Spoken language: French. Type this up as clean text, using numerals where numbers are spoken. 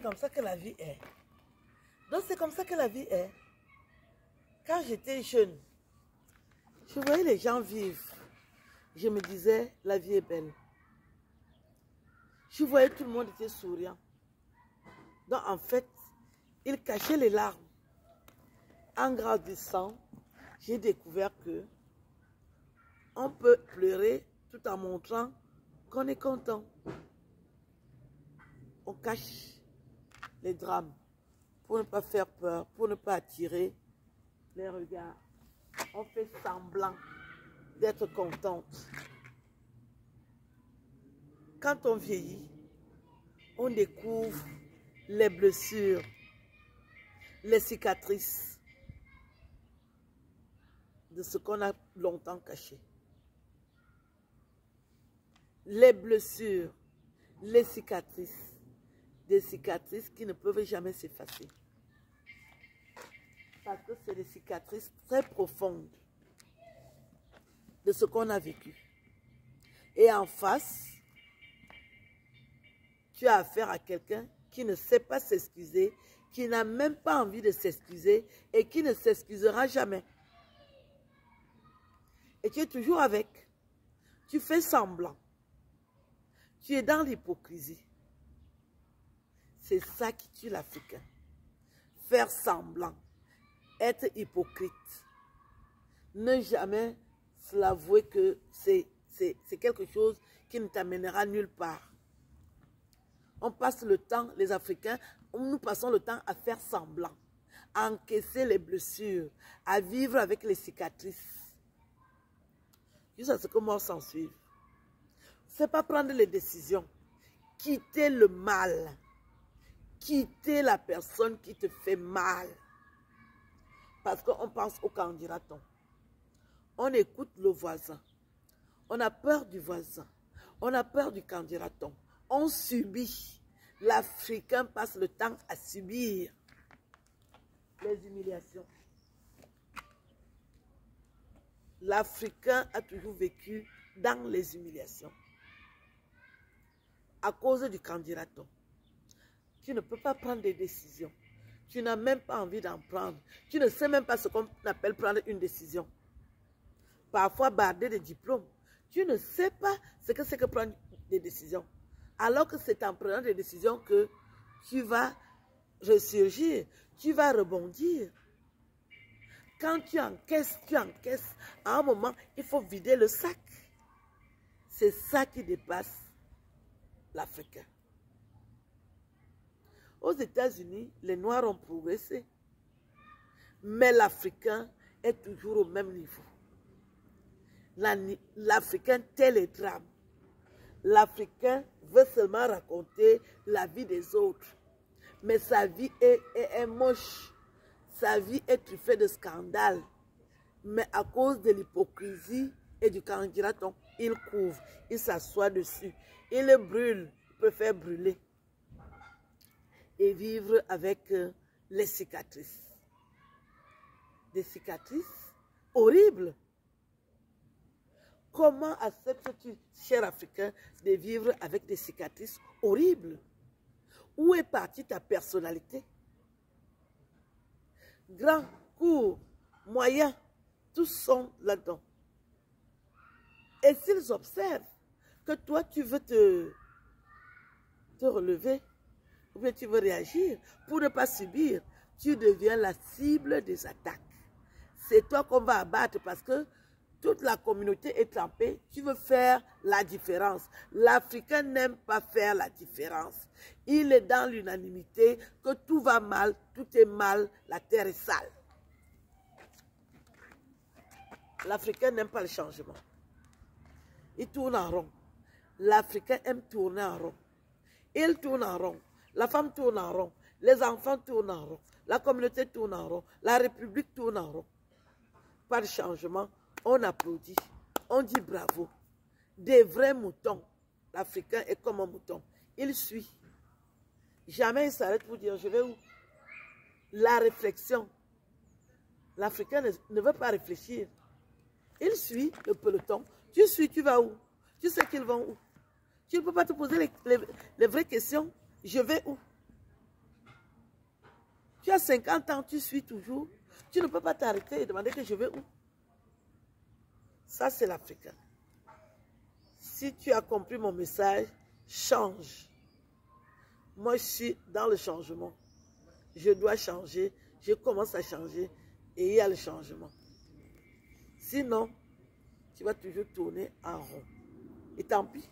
c'est comme ça que la vie est. Donc c'est comme ça que la vie est. Quand j'étais jeune, je voyais les gens vivre. Je me disais, la vie est belle. Je voyais tout le monde était souriant. Donc en fait, ils cachaient les larmes. En grandissant, j'ai découvert que on peut pleurer tout en montrant qu'on est content. On cache les drames pour ne pas faire peur, pour ne pas attirer les regards. On fait semblant d'être contente. Quand on vieillit, on découvre les blessures, les cicatrices de ce qu'on a longtemps caché. Les blessures, les cicatrices, des cicatrices qui ne peuvent jamais s'effacer. Parce que c'est des cicatrices très profondes de ce qu'on a vécu. Et en face, tu as affaire à quelqu'un qui ne sait pas s'excuser, qui n'a même pas envie de s'excuser et qui ne s'excusera jamais. Et tu es toujours avec. Tu fais semblant. Tu es dans l'hypocrisie. C'est ça qui tue l'Africain. Faire semblant. Être hypocrite. Ne jamais se l'avouer que c'est quelque chose qui ne t'amènera nulle part. On passe le temps, les Africains, nous passons le temps à faire semblant, à encaisser les blessures, à vivre avec les cicatrices. Juste à ce que mort s'en suive. C'est pas prendre les décisions. Quitter le mal. Quitter la personne qui te fait mal. Parce qu'on pense au qu'en dira-t-on. On écoute le voisin. On a peur du voisin. On a peur du qu'en dira-t-on. On subit. L'Africain passe le temps à subir les humiliations. L'Africain a toujours vécu dans les humiliations. À cause du qu'en dira-t-on. Tu ne peux pas prendre des décisions. Tu n'as même pas envie d'en prendre. Tu ne sais même pas ce qu'on appelle prendre une décision. Parfois bardé de diplômes. Tu ne sais pas ce que c'est que prendre des décisions. Alors que c'est en prenant des décisions que tu vas ressurgir, tu vas rebondir. Quand tu encaisses. À un moment, il faut vider le sac. C'est ça qui dépasse l'Africain. Aux États-Unis, les Noirs ont progressé. Mais l'Africain est toujours au même niveau. L'Africain tait les drames. L'Africain veut seulement raconter la vie des autres. Mais sa vie est moche. Sa vie est truffée de scandales. Mais à cause de l'hypocrisie et du qu'en dira-t-on, il couvre, il s'assoit dessus. Il le brûle, il préfère brûler. Et vivre avec les cicatrices. Des cicatrices horribles. Comment acceptes-tu, cher Africain, de vivre avec des cicatrices horribles? Où est partie ta personnalité? Grand, court, moyen, tous sont là-dedans. Et s'ils observent que toi, tu veux te relever, ou bien tu veux réagir, pour ne pas subir, tu deviens la cible des attaques. C'est toi qu'on va abattre parce que toute la communauté est trempée. Tu veux faire la différence. L'Africain n'aime pas faire la différence. Il est dans l'unanimité que tout va mal, tout est mal, la terre est sale. L'Africain n'aime pas le changement. Il tourne en rond. L'Africain aime tourner en rond. Il tourne en rond. La femme tourne en rond. Les enfants tournent en rond. La communauté tourne en rond. La République tourne en rond. Pas de changement. On applaudit, on dit bravo. Des vrais moutons. L'Africain est comme un mouton. Il suit. Jamais il s'arrête pour dire je vais où. La réflexion. L'Africain ne veut pas réfléchir. Il suit le peloton. Tu suis, tu vas où? Tu sais qu'ils vont où? Tu ne peux pas te poser les vraies questions. Je vais où? Tu as 50 ans, tu suis toujours. Tu ne peux pas t'arrêter et demander que je vais où. Ça, c'est l'Africain. Si tu as compris mon message, change. Moi, je suis dans le changement. Je dois changer. Je commence à changer. Et il y a le changement. Sinon, tu vas toujours tourner en rond. Et tant pis.